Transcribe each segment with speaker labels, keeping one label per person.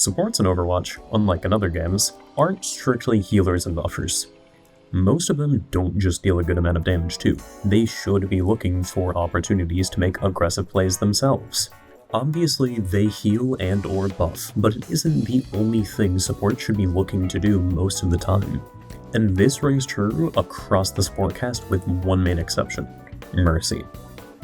Speaker 1: Supports in Overwatch, unlike in other games, aren't strictly healers and buffers. Most of them don't just deal a good amount of damage too. They should be looking for opportunities to make aggressive plays themselves. Obviously, they heal and or buff, but it isn't the only thing support should be looking to do most of the time. And this rings true across the support cast with one main exception: Mercy.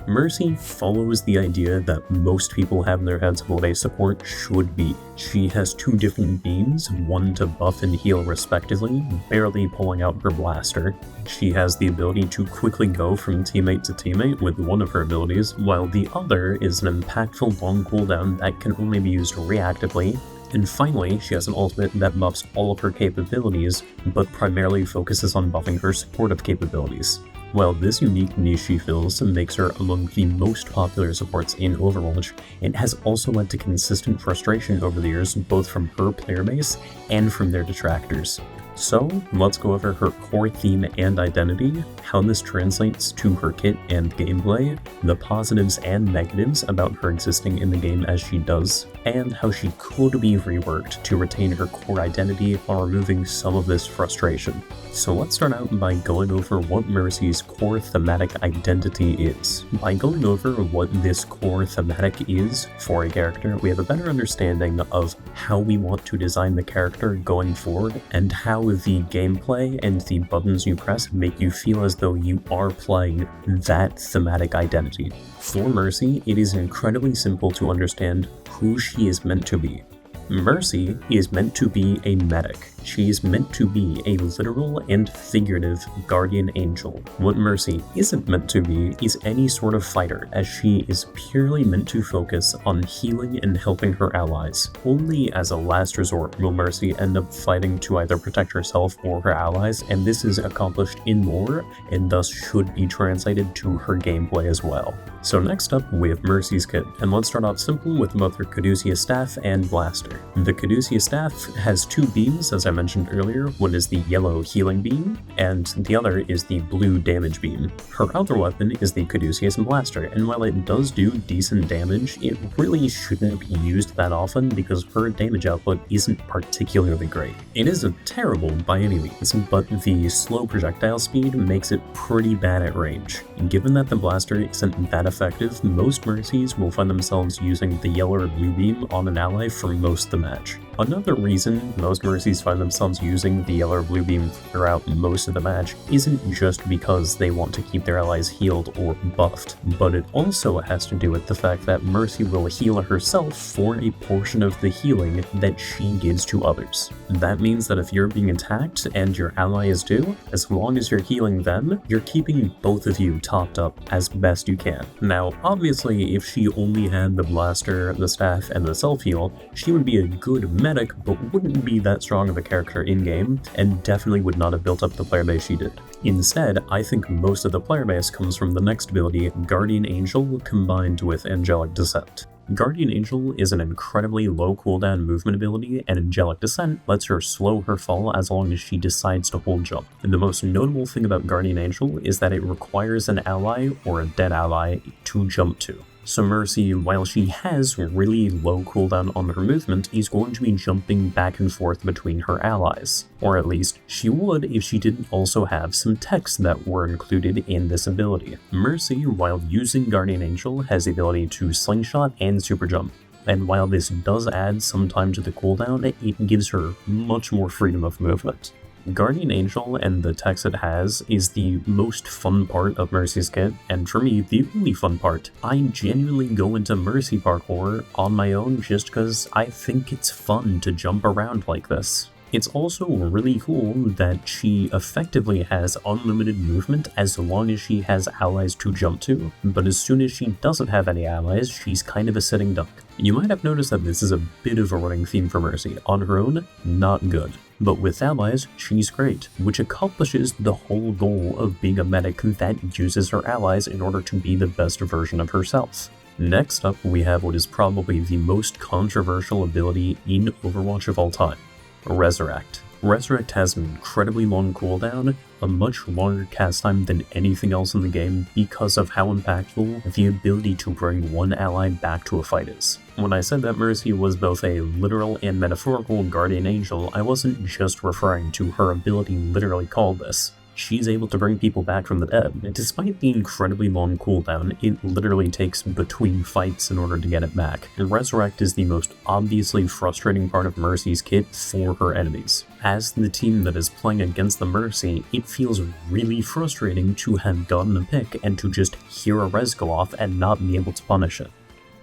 Speaker 1: Mercy follows the idea that most people have in their heads of what a support should be. She has two different beams, one to buff and heal respectively, barely pulling out her blaster. She has the ability to quickly go from teammate to teammate with one of her abilities, while the other is an impactful long cooldown that can only be used reactively. And finally, she has an ultimate that buffs all of her capabilities, but primarily focuses on buffing her supportive capabilities. While this unique niche she fills makes her among the most popular supports in Overwatch, it has also led to consistent frustration over the years both from her player base and from their detractors. So, let's go over her core theme and identity, how this translates to her kit and gameplay, the positives and negatives about her existing in the game as she does, and how she could be reworked to retain her core identity while removing some of this frustration. So let's start out by going over what Mercy's core thematic identity is. By going over what this core thematic is for a character, we have a better understanding of how we want to design the character going forward, and how the gameplay and the buttons you press make you feel as though you are playing that thematic identity. For Mercy, it is incredibly simple to understand who she is meant to be. Mercy is meant to be a medic. She is meant to be a literal and figurative guardian angel. What Mercy isn't meant to be is any sort of fighter, as she is purely meant to focus on healing and helping her allies. Only as a last resort will Mercy end up fighting to either protect herself or her allies, and this is accomplished in lore, and thus should be translated to her gameplay as well. So next up, we have Mercy's kit, and let's start off simple with both her Caduceus staff and blaster. The Caduceus staff has two beams, as I mentioned earlier. One is the yellow healing beam, and the other is the blue damage beam. Her other weapon is the Caduceus blaster, and while it does do decent damage, it really shouldn't be used that often because her damage output isn't particularly great. It isn't terrible by any means, but the slow projectile speed makes it pretty bad at range. Given that the blaster isn't that effective, most Mercies will find themselves using the yellow or blue beam on an ally for most of the match. Another reason most Mercies find themselves using the yellow or blue beam throughout most of the match isn't just because they want to keep their allies healed or buffed, but it also has to do with the fact that Mercy will heal herself for a portion of the healing that she gives to others. That means that if you're being attacked and your ally is too, as long as you're healing them, you're keeping both of you topped up as best you can. Now, obviously, if she only had the blaster, the staff, and the self-heal, she would be a good medic, but wouldn't be that strong of a character in-game, and definitely would not have built up the player base she did. Instead, I think most of the player base comes from the next ability, Guardian Angel, combined with Angelic Descent. Guardian Angel is an incredibly low cooldown movement ability, and Angelic Descent lets her slow her fall as long as she decides to hold jump. And the most notable thing about Guardian Angel is that it requires an ally or a dead ally to jump to. So Mercy, while she has really low cooldown on her movement, is going to be jumping back and forth between her allies. Or at least, she would if she didn't also have some techs that were included in this ability. Mercy, while using Guardian Angel, has the ability to slingshot and super jump. And while this does add some time to the cooldown, it gives her much more freedom of movement. Guardian Angel and the techs it has is the most fun part of Mercy's kit, and for me, the only fun part. I genuinely go into Mercy parkour on my own just because I think it's fun to jump around like this. It's also really cool that she effectively has unlimited movement as long as she has allies to jump to, but as soon as she doesn't have any allies, she's kind of a sitting duck. You might have noticed that this is a bit of a running theme for Mercy. On her own, not good. But with allies, she's great, which accomplishes the whole goal of being a medic that uses her allies in order to be the best version of herself. Next up, we have what is probably the most controversial ability in Overwatch of all time, Resurrect. Resurrect has an incredibly long cooldown, a much longer cast time than anything else in the game because of how impactful the ability to bring one ally back to a fight is. When I said that Mercy was both a literal and metaphorical guardian angel, I wasn't just referring to her ability literally called this. She's able to bring people back from the dead. Despite the incredibly long cooldown, it literally takes between fights in order to get it back. Resurrect is the most obviously frustrating part of Mercy's kit for her enemies. As the team that is playing against the Mercy, it feels really frustrating to have gotten a pick and to just hear a res go off and not be able to punish it.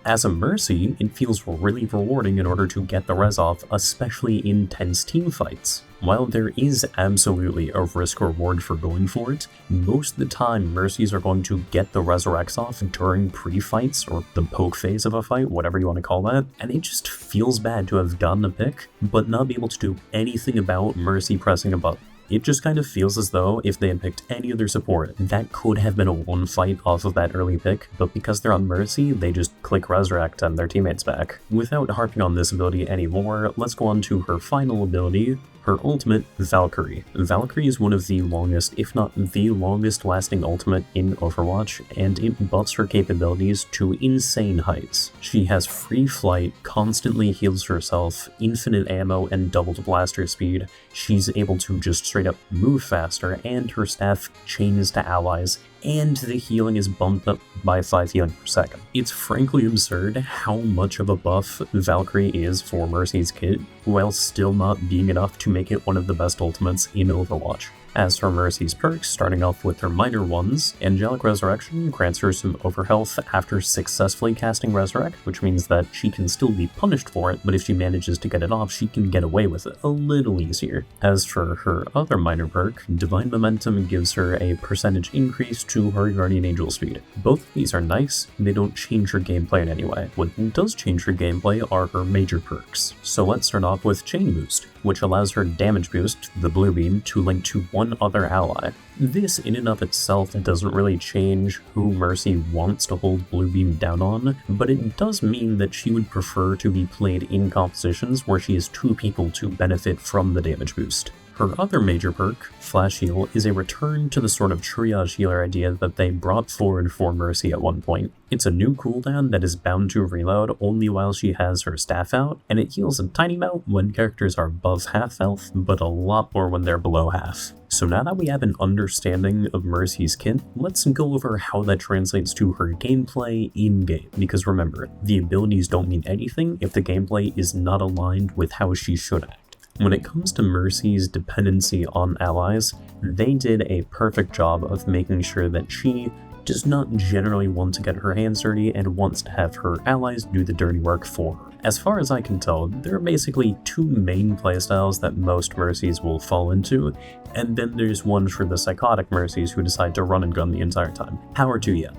Speaker 1: As a Mercy, it feels really rewarding in order to get the res off, especially in tense team fights. While there is absolutely a risk-reward for going for it, most of the time Mercies are going to get the resurrects off during pre-fights, or the poke phase of a fight, whatever you want to call that, and it just feels bad to have gotten a pick, but not be able to do anything about Mercy pressing a button. It just kind of feels as though if they had picked any other support, that could have been a one fight off of that early pick, but because they're on Mercy, they just click Resurrect and their teammates back. Without harping on this ability anymore, let's go on to her final ability, her ultimate, Valkyrie. Valkyrie is one of the longest, if not the longest lasting ultimate in Overwatch, and it buffs her capabilities to insane heights. She has free flight, constantly heals herself, infinite ammo, and doubled blaster speed. She's able to just straight up move faster, and her staff chains to allies, and the healing is bumped up by 5 healing per second. It's frankly absurd how much of a buff Valkyrie is for Mercy's kit, while still not being enough to make it one of the best ultimates in Overwatch. As for Mercy's perks, starting off with her minor ones, Angelic Resurrection grants her some Overhealth after successfully casting Resurrect, which means that she can still be punished for it, but if she manages to get it off, she can get away with it a little easier. As for her other minor perk, Divine Momentum gives her a percentage increase to her Guardian Angel speed. Both of these are nice, they don't change her gameplay in any way. What does change her gameplay are her major perks. So let's start off with Chain Boost, which allows her damage boost, the blue beam, to link to one other ally. This in and of itself doesn't really change who Mercy wants to hold blue beam down on, but it does mean that she would prefer to be played in compositions where she has two people to benefit from the damage boost. Her other major perk, Flash Heal, is a return to the sort of triage healer idea that they brought forward for Mercy at one point. It's a new cooldown that is bound to reload only while she has her staff out, and it heals a tiny amount when characters are above half health, but a lot more when they're below half. So now that we have an understanding of Mercy's kit, let's go over how that translates to her gameplay in-game, because remember, the abilities don't mean anything if the gameplay is not aligned with how she should act. When it comes to Mercy's dependency on allies, they did a perfect job of making sure that she does not generally want to get her hands dirty and wants to have her allies do the dirty work for her. As far as I can tell, there are basically two main playstyles that most Mercies will fall into, and then there's one for the psychotic Mercies who decide to run and gun the entire time. Power to you.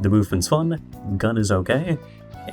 Speaker 1: The movement's fun, gun is okay,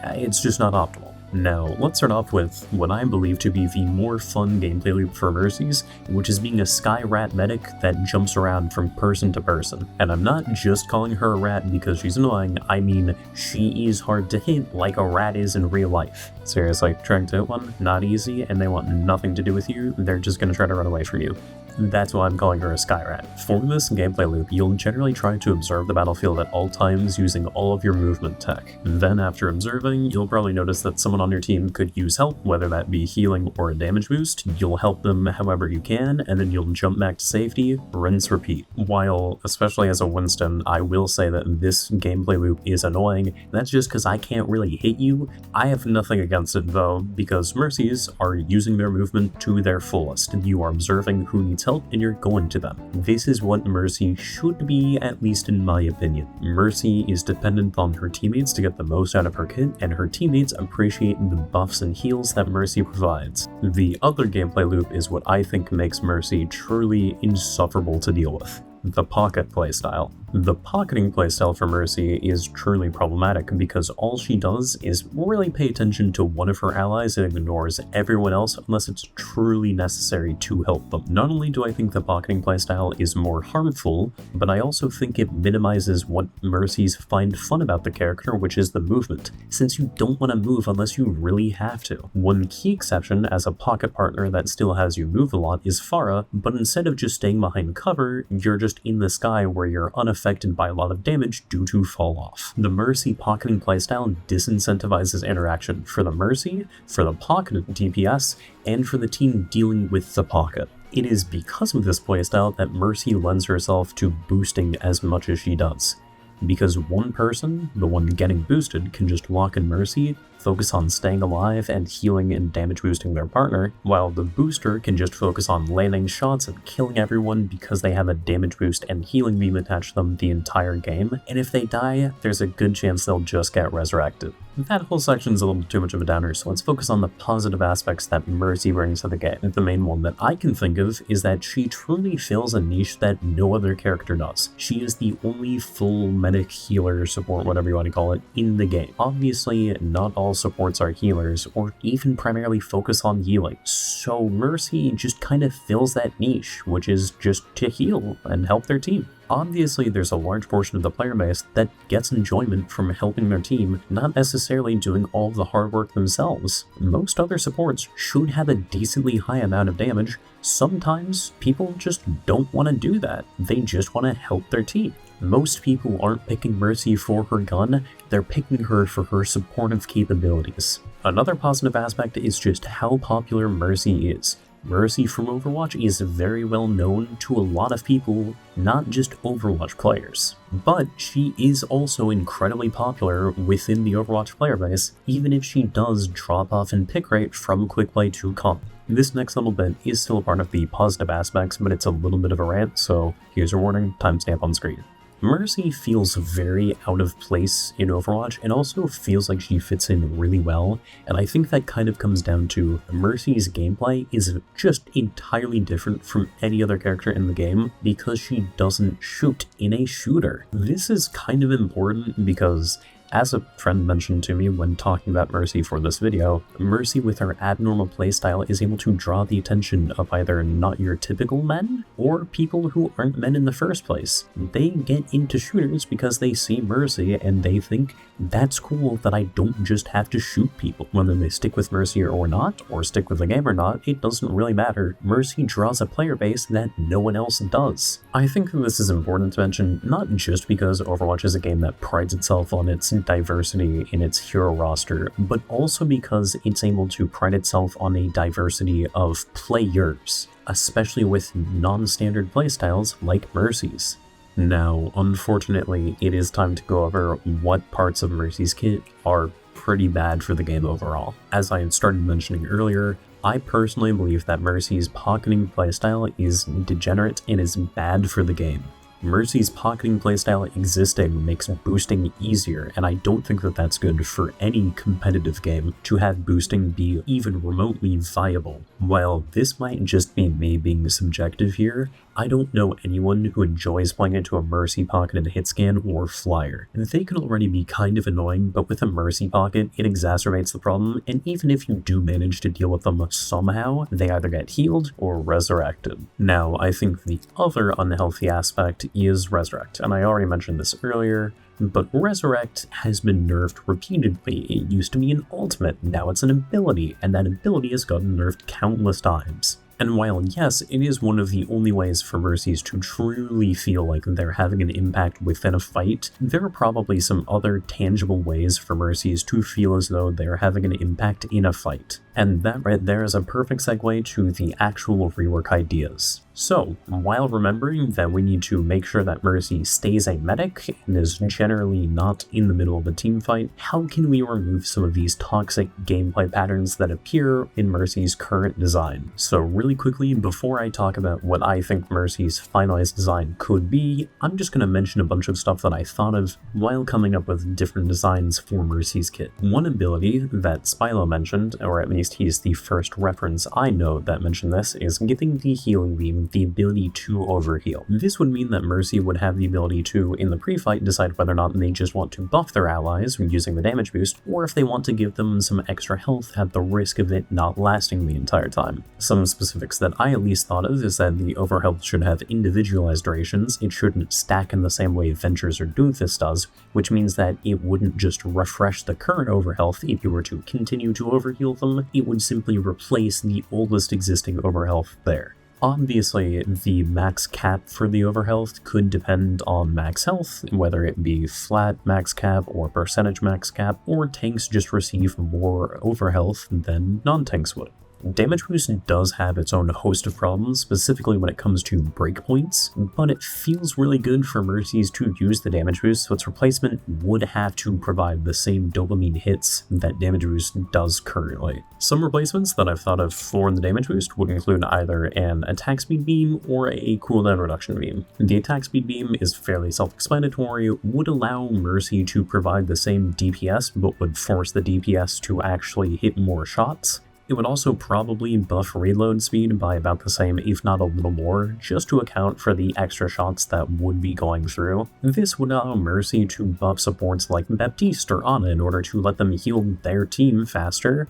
Speaker 1: it's just not optimal. Now, let's start off with what I believe to be the more fun gameplay loop for Mercies, which is being a Sky Rat medic that jumps around from person to person. And I'm not just calling her a rat because she's annoying, I mean she is hard to hit like a rat is in real life. Seriously, trying to hit one, not easy, and they want nothing to do with you, they're just gonna try to run away from you. That's why I'm calling her a Sky Rat. For this gameplay loop, you'll generally try to observe the battlefield at all times using all of your movement tech. Then after observing, you'll probably notice that someone on your team could use help, whether that be healing or a damage boost. You'll help them however you can, and then you'll jump back to safety, rinse, repeat. While, especially as a Winston, I will say that this gameplay loop is annoying. That's just because I can't really hit you. I have nothing against it though, because Mercies are using their movement to their fullest. You are observing who needs help and you're going to them. This is what Mercy should be, at least in my opinion. Mercy is dependent on her teammates to get the most out of her kit, and her teammates appreciate the buffs and heals that Mercy provides. The other gameplay loop is what I think makes Mercy truly insufferable to deal with. The pocket playstyle. The pocketing playstyle for Mercy is truly problematic because all she does is really pay attention to one of her allies and ignores everyone else unless it's truly necessary to help them. Not only do I think the pocketing playstyle is more harmful, but I also think it minimizes what Mercies find fun about the character, which is the movement, since you don't want to move unless you really have to. One key exception as a pocket partner that still has you move a lot is Pharah, but instead of just staying behind cover, you're just in the sky where you're unaffected by a lot of damage due to fall off. The Mercy pocketing playstyle disincentivizes interaction for the Mercy, for the pocket DPS, and for the team dealing with the pocket. It is because of this playstyle that Mercy lends herself to boosting as much as she does. Because one person, the one getting boosted, can just lock in Mercy, focus on staying alive and healing and damage boosting their partner, while the booster can just focus on landing shots and killing everyone because they have a damage boost and healing beam attached to them the entire game, and if they die, there's a good chance they'll just get resurrected. That whole section's a little too much of a downer, so let's focus on the positive aspects that Mercy brings to the game. The main one that I can think of is that she truly fills a niche that no other character does. She is the only full medic, healer, support, whatever you want to call it, in the game. Obviously, not all supports are healers, or even primarily focus on healing. So Mercy just kind of fills that niche, which is just to heal and help their team. Obviously, there's a large portion of the player base that gets enjoyment from helping their team, not necessarily doing all of the hard work themselves. Most other supports should have a decently high amount of damage. Sometimes people just don't want to do that. They just want to help their team. Most people aren't picking Mercy for her gun, they're picking her for her supportive capabilities. Another positive aspect is just how popular Mercy is. Mercy from Overwatch is very well known to a lot of people, not just Overwatch players. But she is also incredibly popular within the Overwatch player base, even if she does drop off in pick rate from quick play to comp. This next little bit is still a part of the positive aspects, but it's a little bit of a rant, so here's your warning, timestamp on screen. Mercy feels very out of place in Overwatch and also feels like she fits in really well, and I think that kind of comes down to Mercy's gameplay is just entirely different from any other character in the game because she doesn't shoot in a shooter. This is kind of important because, as a friend mentioned to me when talking about Mercy for this video, Mercy with her abnormal playstyle is able to draw the attention of either not your typical men, or people who aren't men in the first place. They get into shooters because they see Mercy and they think, that's cool that I don't just have to shoot people. Whether they stick with Mercy or not, or stick with the game or not, it doesn't really matter. Mercy draws a player base that no one else does. I think this is important to mention, not just because Overwatch is a game that prides itself on its diversity in its hero roster, but also because it's able to pride itself on a diversity of players, especially with non-standard playstyles like Mercy's. Now, unfortunately, it is time to go over what parts of Mercy's kit are pretty bad for the game overall. As I had started mentioning earlier, I personally believe that Mercy's pocketing playstyle is degenerate and is bad for the game. Mercy's pocketing playstyle existing makes boosting easier, and I don't think that that's good for any competitive game to have boosting be even remotely viable. While this might just be me being subjective here, I don't know anyone who enjoys playing into a Mercy pocketed hit scan or flyer. They can already be kind of annoying, but with a Mercy pocket, it exacerbates the problem, and even if you do manage to deal with them somehow, they either get healed or resurrected. Now, I think the other unhealthy aspect is Resurrect, and I already mentioned this earlier, but Resurrect has been nerfed repeatedly. It used to be an ultimate, now it's an ability, and that ability has gotten nerfed countless times. And while yes, it is one of the only ways for Mercies to truly feel like they're having an impact within a fight, there are probably some other tangible ways for Mercies to feel as though they're having an impact in a fight. And that right there is a perfect segue to the actual rework ideas. So, while remembering that we need to make sure that Mercy stays a medic and is generally not in the middle of a team fight, how can we remove some of these toxic gameplay patterns that appear in Mercy's current design? So really quickly, before I talk about what I think Mercy's finalized design could be, I'm just going to mention a bunch of stuff that I thought of while coming up with different designs for Mercy's kit. One ability that Spilo mentioned, or at least least he's the first reference I know that mentioned this, is giving the healing beam the ability to overheal. This would mean that Mercy would have the ability to, in the pre-fight, decide whether or not they just want to buff their allies using the damage boost, or if they want to give them some extra health at the risk of it not lasting the entire time. Some specifics that I at least thought of is that the Overhealth should have individualized durations. It shouldn't stack in the same way Ventures or Doomfist does, which means that it wouldn't just refresh the current Overhealth if you were to continue to overheal them, it would simply replace the oldest existing Overhealth there. Obviously, the max cap for the Overhealth could depend on max health, whether it be flat max cap or percentage max cap, or tanks just receive more Overhealth than non-tanks would. Damage Boost does have its own host of problems, specifically when it comes to breakpoints, but it feels really good for Mercies to use the Damage Boost, so its replacement would have to provide the same dopamine hits that Damage Boost does currently. Some replacements that I've thought of for the Damage Boost would include either an attack speed beam or a cooldown reduction beam. The attack speed beam is fairly self-explanatory, would allow Mercy to provide the same DPS, but would force the DPS to actually hit more shots. It would also probably buff reload speed by about the same, if not a little more, just to account for the extra shots that would be going through. This would allow Mercy to buff supports like Baptiste or Ana in order to let them heal their team faster,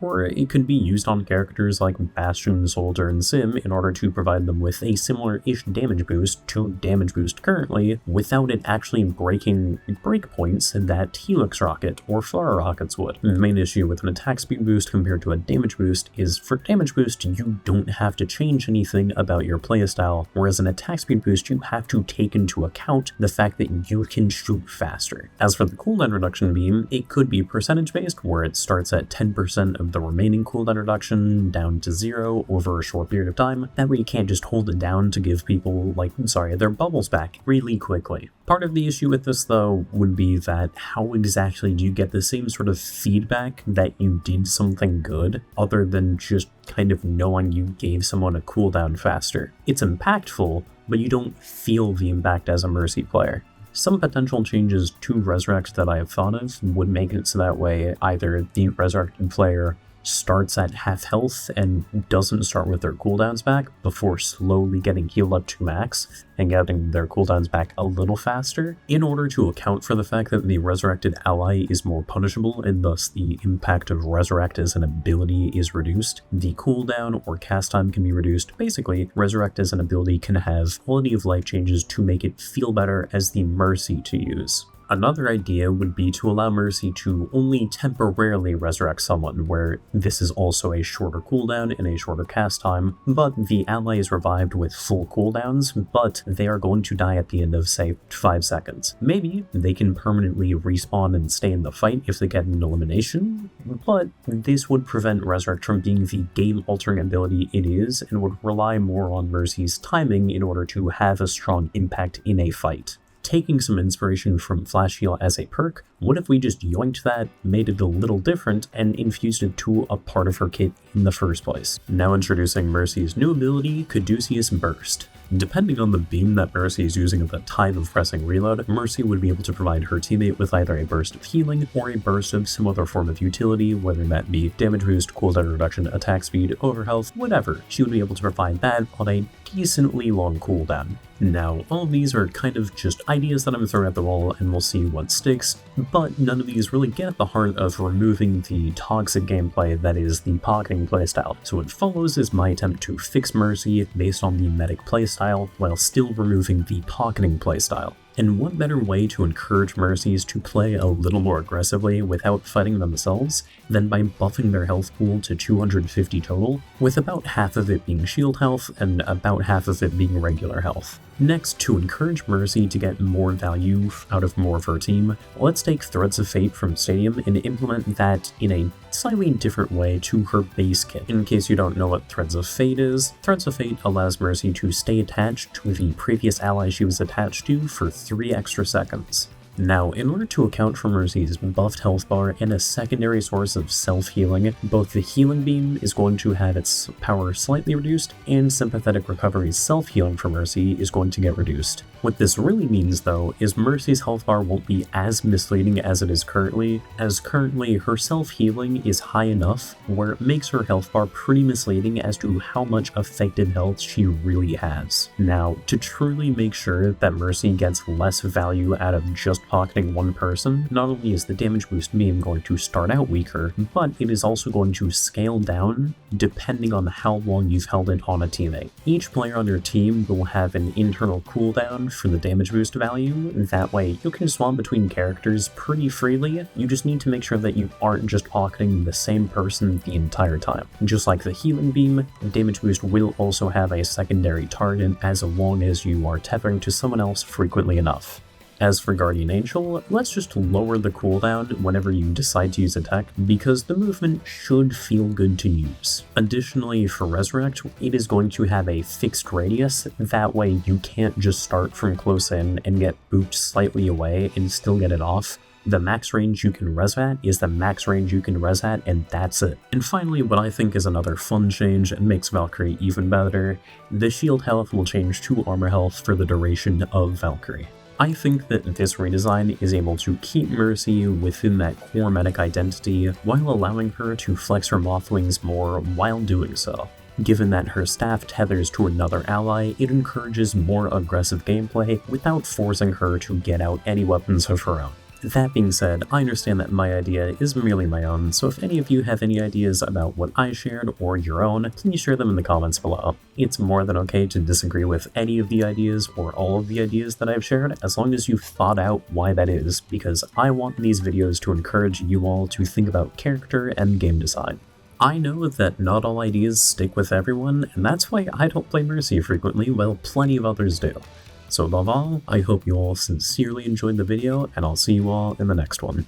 Speaker 1: or it could be used on characters like Bastion, Soldier, and Sim in order to provide them with a similar-ish damage boost to damage boost currently, without it actually breaking breakpoints that Helix Rocket or Flora Rockets would. The main issue with an attack speed boost compared to a damage boost is for damage boost you don't have to change anything about your playstyle, whereas an attack speed boost you have to take into account the fact that you can shoot faster. As for the cooldown reduction beam, it could be percentage based, where it starts at 10% of the remaining cooldown reduction down to 0 over a short period of time. That way you can't just hold it down to give people, their bubbles back really quickly. Part of the issue with this, though, would be that how exactly do you get the same sort of feedback that you did something good, other than just kind of knowing you gave someone a cooldown faster? It's impactful, but you don't feel the impact as a Mercy player. Some potential changes to Resurrect that I have thought of would make it so that way either the Resurrected player starts at half health and doesn't start with their cooldowns back before slowly getting healed up to max and getting their cooldowns back a little faster, in order to account for the fact that the resurrected ally is more punishable and thus the impact of Resurrect as an ability is reduced. The cooldown or cast time can be reduced. Basically, Resurrect as an ability can have quality of life changes to make it feel better as the Mercy to use. Another idea would be to allow Mercy to only temporarily resurrect someone, where this is also a shorter cooldown and a shorter cast time, but the ally is revived with full cooldowns, but they are going to die at the end of, say, 5 seconds. Maybe they can permanently respawn and stay in the fight if they get an elimination, but this would prevent Resurrect from being the game-altering ability it is, and would rely more on Mercy's timing in order to have a strong impact in a fight. Taking some inspiration from Flash Heal as a perk, what if we just yoinked that, made it a little different, and infused it to a part of her kit in the first place? Now introducing Mercy's new ability, Caduceus Burst. Depending on the beam that Mercy is using at the time of pressing reload, Mercy would be able to provide her teammate with either a burst of healing or a burst of some other form of utility, whether that be damage boost, cooldown reduction, attack speed, overhealth, whatever. She would be able to provide that on a decently long cooldown. Now, all of these are kind of just ideas that I'm throwing at the wall and we'll see what sticks, but none of these really get at the heart of removing the toxic gameplay that is the pocketing playstyle. So what follows is my attempt to fix Mercy based on the medic playstyle while still removing the pocketing playstyle. And what better way to encourage Mercies to play a little more aggressively without fighting themselves than by buffing their health pool to 250 total, with about half of it being shield health and about half of it being regular health. Next, to encourage Mercy to get more value out of more of her team, let's take Threads of Fate from Stadium and implement that in a slightly different way to her base kit. In case you don't know what Threads of Fate is, Threads of Fate allows Mercy to stay attached to the previous ally she was attached to for 3 extra seconds. Now, in order to account for Mercy's buffed health bar and a secondary source of self-healing, both the Healing Beam is going to have its power slightly reduced, and Sympathetic Recovery's self-healing for Mercy is going to get reduced. What this really means, though, is Mercy's health bar won't be as misleading as it is currently, as currently her self-healing is high enough where it makes her health bar pretty misleading as to how much effective health she really has. Now, to truly make sure that Mercy gets less value out of just pocketing one person, not only is the damage boost meme going to start out weaker, but it is also going to scale down depending on how long you've held it on a teammate. Each player on your team will have an internal cooldown for the damage boost value, that way you can swap between characters pretty freely, you just need to make sure that you aren't just pocketing the same person the entire time. Just like the Healing Beam, damage boost will also have a secondary target as long as you are tethering to someone else frequently enough. As for Guardian Angel, let's just lower the cooldown whenever you decide to use a tech, because the movement should feel good to use. Additionally, for Resurrect, it is going to have a fixed radius, that way you can't just start from close in and get booped slightly away and still get it off. The max range you can res at is the max range you can res at, and that's it. And finally, what I think is another fun change and makes Valkyrie even better, the shield health will change to armor health for the duration of Valkyrie. I think that this redesign is able to keep Mercy within that core medic identity while allowing her to flex her moth wings more while doing so. Given that her staff tethers to another ally, it encourages more aggressive gameplay without forcing her to get out any weapons of her own. That being said, I understand that my idea is merely my own, so if any of you have any ideas about what I shared or your own, please share them in the comments below. It's more than okay to disagree with any of the ideas or all of the ideas that I've shared, as long as you've thought out why that is, because I want these videos to encourage you all to think about character and game design. I know that not all ideas stick with everyone, and that's why I don't play Mercy frequently while plenty of others do. So above all, I hope you all sincerely enjoyed the video, and I'll see you all in the next one.